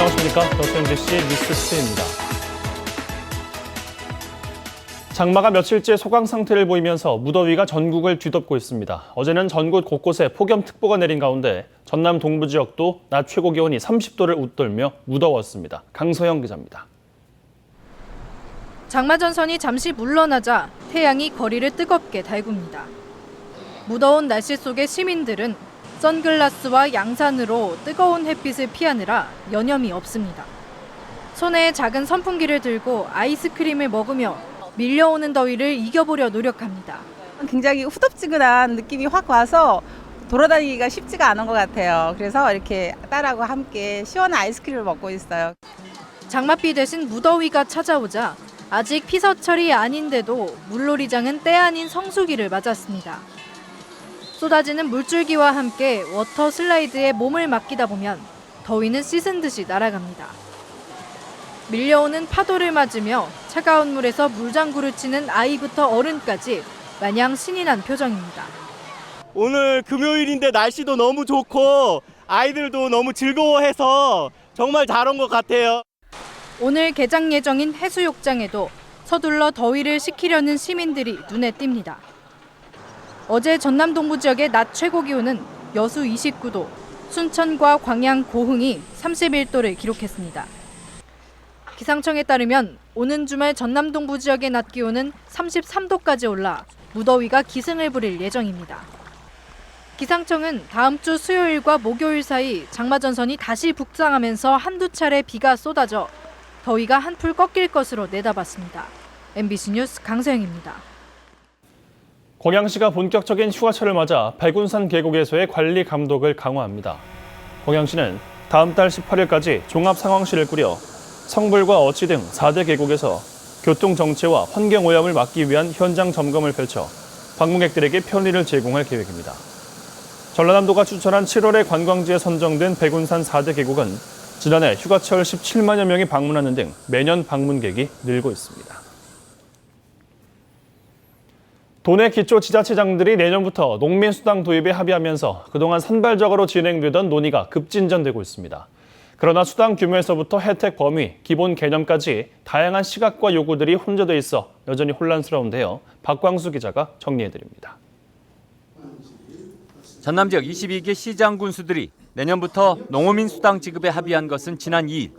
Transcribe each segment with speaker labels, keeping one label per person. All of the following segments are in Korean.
Speaker 1: 안녕하십니까. WNBC 뉴스스트입니다. 장마가 며칠째 소강 상태를 보이면서 무더위가 전국을 뒤덮고 있습니다. 어제는 전국 곳곳에 폭염특보가 내린 가운데 전남 동부 지역도 낮 최고 기온이 30도를 웃돌며 무더웠습니다. 강서영 기자입니다.
Speaker 2: 장마 전선이 잠시 물러나자 태양이 거리를 뜨겁게 달굽니다. 무더운 날씨 속에 시민들은 선글라스와 양산으로 뜨거운 햇빛을 피하느라 여념이 없습니다. 손에 작은 선풍기를 들고 아이스크림을 먹으며 밀려오는 더위를 이겨보려 노력합니다.
Speaker 3: 굉장히 후덥지근한 느낌이 확 와서 돌아다니기가 쉽지가 않은 것 같아요. 그래서 이렇게 딸하고 함께 시원한 아이스크림을 먹고 있어요.
Speaker 2: 장맛비 대신 무더위가 찾아오자 아직 피서철이 아닌데도 물놀이장은 때 아닌 성수기를 맞았습니다. 쏟아지는 물줄기와 함께 워터 슬라이드에 몸을 맡기다 보면 더위는 씻은 듯이 날아갑니다. 밀려오는 파도를 맞으며 차가운 물에서 물장구를 치는 아이부터 어른까지 마냥 신이 난 표정입니다.
Speaker 4: 오늘 금요일인데 날씨도 너무 좋고 아이들도 너무 즐거워해서 정말 잘 온 것 같아요.
Speaker 2: 오늘 개장 예정인 해수욕장에도 서둘러 더위를 식히려는 시민들이 눈에 띕니다. 어제 전남 동부 지역의 낮 최고 기온은 여수 29도, 순천과 광양, 고흥이 31도를 기록했습니다. 기상청에 따르면 오는 주말 전남 동부 지역의 낮 기온은 33도까지 올라 무더위가 기승을 부릴 예정입니다. 기상청은 다음 주 수요일과 목요일 사이 장마 전선이 다시 북상하면서 한두 차례 비가 쏟아져 더위가 한풀 꺾일 것으로 내다봤습니다. MBC 뉴스 강서영입니다.
Speaker 1: 광양시가 본격적인 휴가철을 맞아 백운산 계곡에서의 관리 감독을 강화합니다. 광양시는 다음 달 18일까지 종합상황실을 꾸려 성불과 어치 등 4대 계곡에서 교통정체와 환경오염을 막기 위한 현장 점검을 펼쳐 방문객들에게 편의를 제공할 계획입니다. 전라남도가 추천한 7월에 관광지에 선정된 백운산 4대 계곡은 지난해 휴가철 17만여 명이 방문하는 등 매년 방문객이 늘고 있습니다. 도내 기초지자체장들이 내년부터 농민수당 도입에 합의하면서 그동안 산발적으로 진행되던 논의가 급진전되고 있습니다. 그러나 수당 규모에서부터 혜택 범위, 기본 개념까지 다양한 시각과 요구들이 혼재돼 있어 여전히 혼란스러운데요. 박광수 기자가 정리해드립니다.
Speaker 5: 전남 지역 22개 시장 군수들이 내년부터 농어민 수당 지급에 합의한 것은 지난 2일.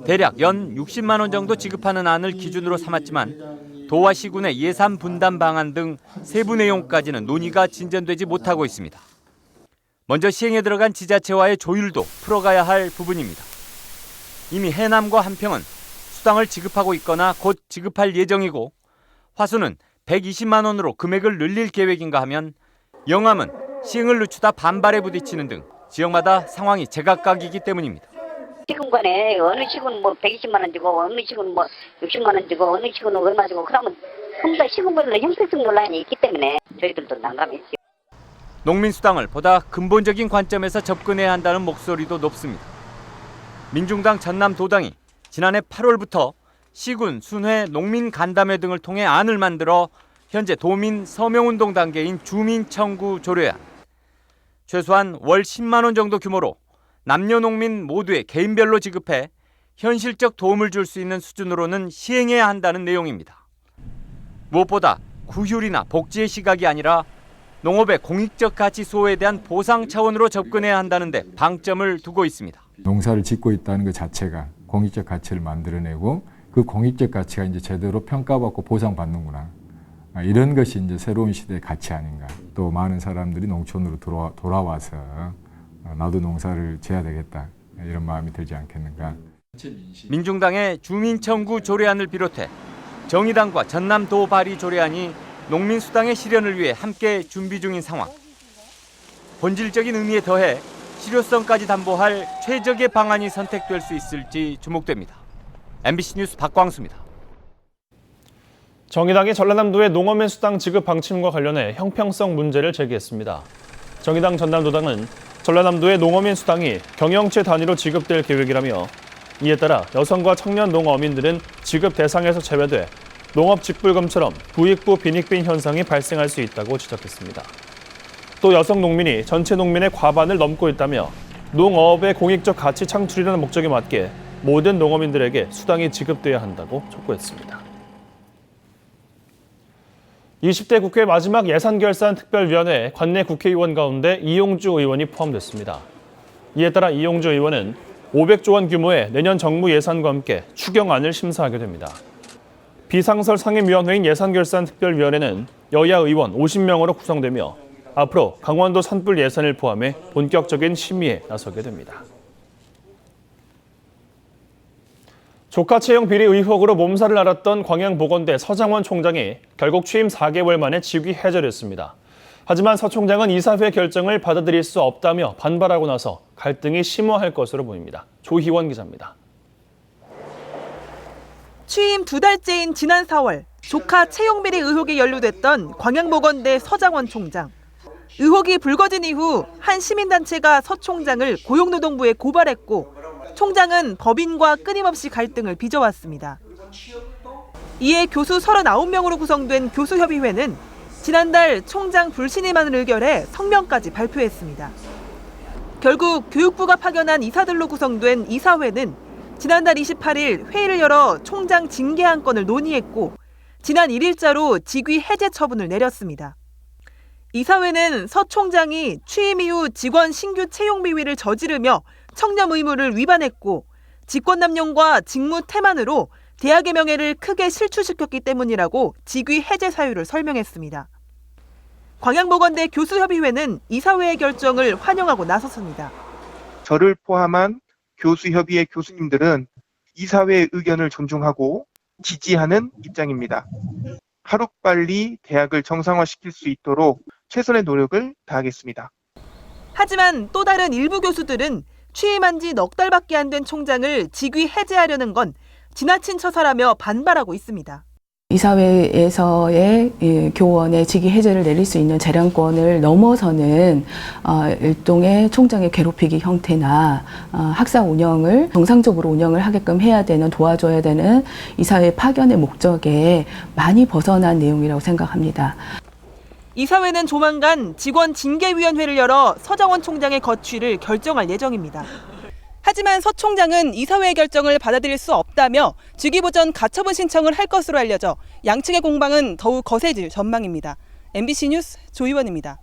Speaker 5: 대략 연 60만 원 정도 지급하는 안을 기준으로 삼았지만 도와 시군의 예산 분담 방안 등 세부 내용까지는 논의가 진전되지 못하고 있습니다. 먼저 시행에 들어간 지자체와의 조율도 풀어가야 할 부분입니다. 이미 해남과 한평은 수당을 지급하고 있거나 곧 지급할 예정이고 화수는 120만 원으로 금액을 늘릴 계획인가 하면 영암은 시행을 늦추다 반발에 부딪히는 등 지역마다 상황이 제각각이기 때문입니다.
Speaker 6: 시군간에 어느 시군은 120만 원 주고 어느 시군은 60만 원 주고 어느 시군은 얼마 주고 그러면 전부 다 시군별로 형평성 논란이 있기 때문에 저희들도 난감했죠.
Speaker 5: 농민수당을 보다 근본적인 관점에서 접근해야 한다는 목소리도 높습니다. 민중당 전남도당이 지난해 8월부터 시군, 순회, 농민 간담회 등을 통해 안을 만들어 현재 도민 서명운동 단계인 주민청구 조례안. 최소한 월 10만 원 정도 규모로 남녀농민 모두의 개인별로 지급해 현실적 도움을 줄 수 있는 수준으로는 시행해야 한다는 내용입니다. 무엇보다 구휼이나 복지의 시각이 아니라 농업의 공익적 가치 수호에 대한 보상 차원으로 접근해야 한다는데 방점을 두고 있습니다.
Speaker 7: 농사를 짓고 있다는 것 자체가 공익적 가치를 만들어내고 그 공익적 가치가 이제 제대로 평가받고 보상받는구나. 이런 것이 이제 새로운 시대의 가치 아닌가. 또 많은 사람들이 농촌으로 돌아와서 나도 농사를 지어야 되겠다. 이런 마음이 들지 않겠는가.
Speaker 5: 민중당의 주민청구 조례안을 비롯해 정의당과 전남도 발의 조례안이 농민수당의 실현을 위해 함께 준비 중인 상황. 본질적인 의미에 더해 실효성까지 담보할 최적의 방안이 선택될 수 있을지 주목됩니다. MBC 뉴스 박광수입니다.
Speaker 1: 정의당이 전라남도의 농어민 수당 지급 방침과 관련해 형평성 문제를 제기했습니다. 정의당 전남도당은 전라남도의 농어민 수당이 경영체 단위로 지급될 계획이라며 이에 따라 여성과 청년 농어민들은 지급 대상에서 제외돼 농업직불금처럼 부익부 빈익빈 현상이 발생할 수 있다고 지적했습니다. 또 여성 농민이 전체 농민의 과반을 넘고 있다며 농업의 공익적 가치 창출이라는 목적에 맞게 모든 농어민들에게 수당이 지급돼야 한다고 촉구했습니다. 20대 국회 마지막 예산결산특별위원회 관내 국회의원 가운데 이용주 의원이 포함됐습니다. 이에 따라 이용주 의원은 500조 원 규모의 내년 정부 예산과 함께 추경안을 심사하게 됩니다. 비상설 상임위원회인 예산결산특별위원회는 여야 의원 50명으로 구성되며 앞으로 강원도 산불 예산을 포함해 본격적인 심의에 나서게 됩니다. 조카 채용 비리 의혹으로 몸살을 앓았던 광양보건대 서장원 총장이 결국 취임 4개월 만에 직위 해제됐습니다. 하지만 서 총장은 이사회 결정을 받아들일 수 없다며 반발하고 나서 갈등이 심화할 것으로 보입니다. 조희원 기자입니다.
Speaker 8: 취임 2달째인 지난 4월 조카 채용 비리 의혹에 연루됐던 광양보건대 서장원 총장. 의혹이 불거진 이후 한 시민단체가 서 총장을 고용노동부에 고발했고 총장은 법인과 끊임없이 갈등을 빚어왔습니다. 이에 교수 39명으로 구성된 교수협의회는 지난달 총장 불신임안을 의결해 성명까지 발표했습니다. 결국 교육부가 파견한 이사들로 구성된 이사회는 지난달 28일 회의를 열어 총장 징계안 건을 논의했고 지난 1일자로 직위 해제 처분을 내렸습니다. 이사회는 서 총장이 취임 이후 직원 신규 채용 비위를 저지르며 청렴 의무를 위반했고 직권남용과 직무 태만으로 대학의 명예를 크게 실추시켰기 때문이라고 직위 해제 사유를 설명했습니다. 광양보건대 교수협의회는 이사회의 결정을 환영하고 나섰습니다.
Speaker 9: 저를 포함한 교수협의회 교수님들은 이사회의 의견을 존중하고 지지하는 입장입니다. 하루빨리 대학을 정상화시킬 수 있도록 최선의 노력을 다하겠습니다.
Speaker 8: 하지만 또 다른 일부 교수들은 취임한 지 넉 달밖에 안 된 총장을 직위 해제하려는 건 지나친 처사라며 반발하고 있습니다.
Speaker 10: 이사회에서의 교원의 직위 해제를 내릴 수 있는 재량권을 넘어서는 일종의 총장의 괴롭히기 형태나 학사 운영을 정상적으로 운영을 하게끔 해야 되는, 도와줘야 되는 이사회 파견의 목적에 많이 벗어난 내용이라고 생각합니다.
Speaker 8: 이사회는 조만간 직원 징계위원회를 열어 서장원 총장의 거취를 결정할 예정입니다. 하지만 서 총장은 이사회의 결정을 받아들일 수 없다며 직위보전 가처분 신청을 할 것으로 알려져 양측의 공방은 더욱 거세질 전망입니다. MBC 뉴스 조희원입니다.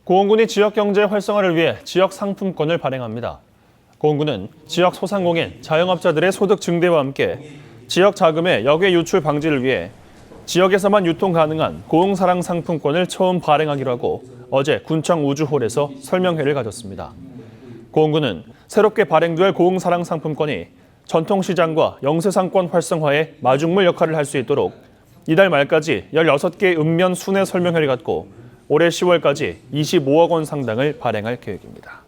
Speaker 1: 고흥군이 지역경제 활성화를 위해 지역 상품권을 발행합니다. 고흥군은 지역 소상공인, 자영업자들의 소득 증대와 함께 지역 자금의 역외 유출 방지를 위해 지역에서만 유통 가능한 고흥사랑 상품권을 처음 발행하기로 하고 어제 군청 우주홀에서 설명회를 가졌습니다. 고흥군은 새롭게 발행될 고흥사랑 상품권이 전통시장과 영세상권 활성화에 마중물 역할을 할 수 있도록 이달 말까지 16개 읍면 순회 설명회를 갖고 올해 10월까지 25억 원 상당을 발행할 계획입니다.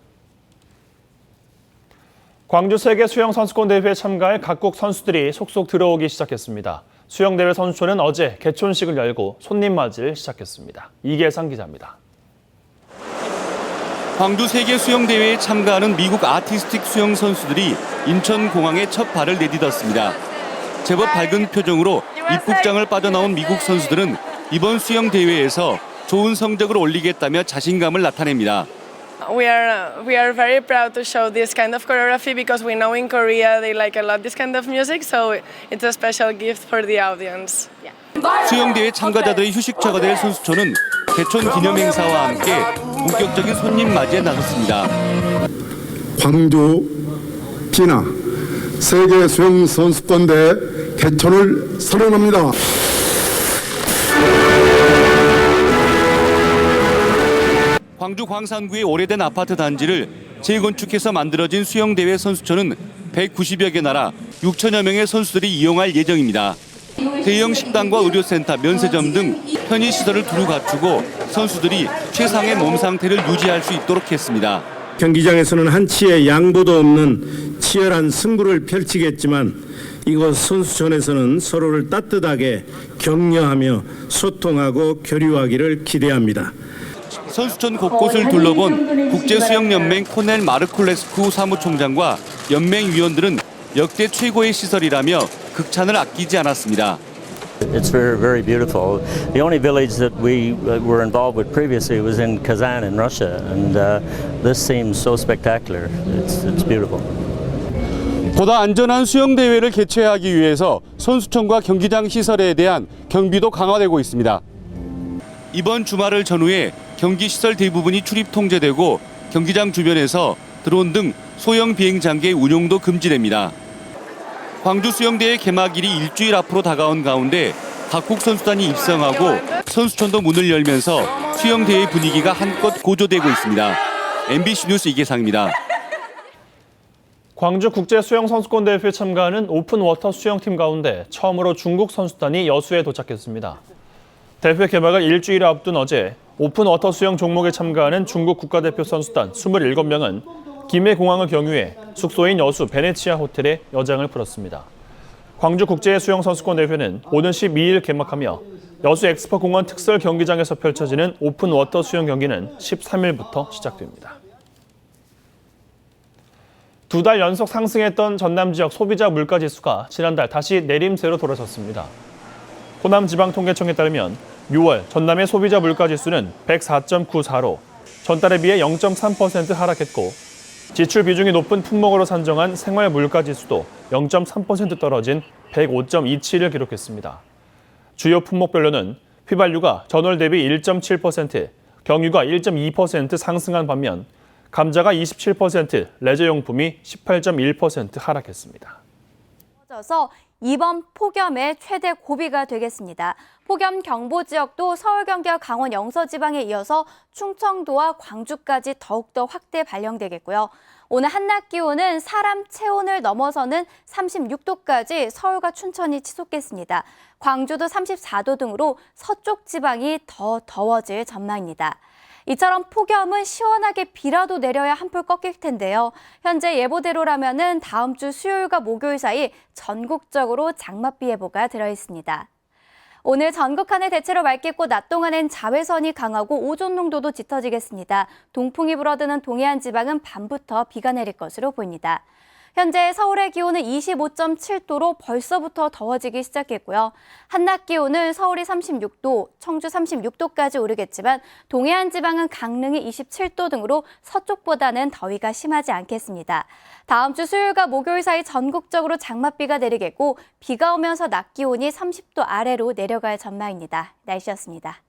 Speaker 1: 광주 세계 수영 선수권 대회에 참가할 각국 선수들이 속속 들어오기 시작했습니다. 수영대회 선수촌은 어제 개촌식을 열고 손님 맞이를 시작했습니다. 이계상 기자입니다.
Speaker 11: 광주 세계 수영대회에 참가하는 미국 아티스틱 수영 선수들이 인천공항에 첫 발을 내딛었습니다. 제법 밝은 표정으로 입국장을 빠져나온 미국 선수들은 이번 수영대회에서 좋은 성적을 올리겠다며 자신감을 나타냅니다.
Speaker 12: We are very proud to show this kind of choreography because we know in Korea they like a lot this kind of music, so it's a special gift for the audience.
Speaker 11: 수영대회 참가자들의 휴식처가 될 선수촌은 개촌 기념행사와 함께 본격적인 손님 맞이에 나섰습니다.
Speaker 13: 광주 비나 세계 수영 선수권 대회 개촌을 선언합니다.
Speaker 11: 광주 광산구의 오래된 아파트 단지를 재건축해서 만들어진 수영대회 선수촌은 190여 개 나라 6천여 명의 선수들이 이용할 예정입니다. 대형 식당과 의료센터, 면세점 등 편의시설을 두루 갖추고 선수들이 최상의 몸 상태를 유지할 수 있도록 했습니다.
Speaker 14: 경기장에서는 한치의 양보도 없는 치열한 승부를 펼치겠지만 이곳 선수촌에서는 서로를 따뜻하게 격려하며 소통하고 교류하기를 기대합니다.
Speaker 11: 선수촌 곳곳을 둘러본 국제수영연맹 코넬 마르쿨레스쿠 사무총장과 연맹 위원들은 역대 최고의 시설이라며 극찬을 아끼지 않았습니다.
Speaker 15: It's very, very beautiful. The only village that we were involved with previously was in Kazan in Russia, and this seems so spectacular. It's beautiful.
Speaker 11: 보다 안전한 수영 대회를 개최하기 위해서 선수촌과 경기장 시설에 대한 경비도 강화되고 있습니다. 이번 주말을 전후해 경기 시설 대부분이 출입 통제되고 경기장 주변에서 드론 등 소형 비행 장기의 운용도 금지됩니다. 광주 수영대회 개막일이 일주일 앞으로 다가온 가운데 각국 선수단이 입성하고 선수촌도 문을 열면서 수영대회 분위기가 한껏 고조되고 있습니다. MBC 뉴스 이계상입니다.
Speaker 1: 광주 국제수영선수권대회에 참가하는 오픈워터 수영팀 가운데 처음으로 중국 선수단이 여수에 도착했습니다. 대회 개막을 일주일 앞둔 어제 오픈워터 수영 종목에 참가하는 중국 국가대표 선수단 27명은 김해공항을 경유해 숙소인 여수 베네치아 호텔에 여장을 풀었습니다. 광주국제수영선수권대회는 오는 12일 개막하며 여수 엑스포공원 특설 경기장에서 펼쳐지는 오픈워터 수영 경기는 13일부터 시작됩니다. 2달 연속 상승했던 전남 지역 소비자 물가지수가 지난달 다시 내림세로 돌아섰습니다. 호남지방통계청에 따르면 6월 전남의 소비자 물가지수는 104.94로 전달에 비해 0.3% 하락했고 지출 비중이 높은 품목으로 산정한 생활 물가지수도 0.3% 떨어진 105.27을 기록했습니다. 주요 품목별로는 휘발유가 전월 대비 1.7%, 경유가 1.2% 상승한 반면 감자가 27%, 레저용품이 18.1% 하락했습니다.
Speaker 16: 이번 폭염의 최대 고비가 되겠습니다. 폭염 경보 지역도 서울, 경기와 강원, 영서 지방에 이어서 충청도와 광주까지 더욱더 확대 발령되겠고요. 오늘 한낮 기온은 사람 체온을 넘어서는 36도까지 서울과 춘천이 치솟겠습니다. 광주도 34도 등으로 서쪽 지방이 더 더워질 전망입니다. 이처럼 폭염은 시원하게 비라도 내려야 한풀 꺾일 텐데요. 현재 예보대로라면은 다음 주 수요일과 목요일 사이 전국적으로 장맛비 예보가 들어있습니다. 오늘 전국 하늘 대체로 맑겠고 낮 동안엔 자외선이 강하고 오존 농도도 짙어지겠습니다. 동풍이 불어드는 동해안 지방은 밤부터 비가 내릴 것으로 보입니다. 현재 서울의 기온은 25.7도로 벌써부터 더워지기 시작했고요. 한낮 기온은 서울이 36도, 청주 36도까지 오르겠지만 동해안 지방은 강릉이 27도 등으로 서쪽보다는 더위가 심하지 않겠습니다. 다음 주 수요일과 목요일 사이 전국적으로 장맛비가 내리겠고 비가 오면서 낮 기온이 30도 아래로 내려갈 전망입니다. 날씨였습니다.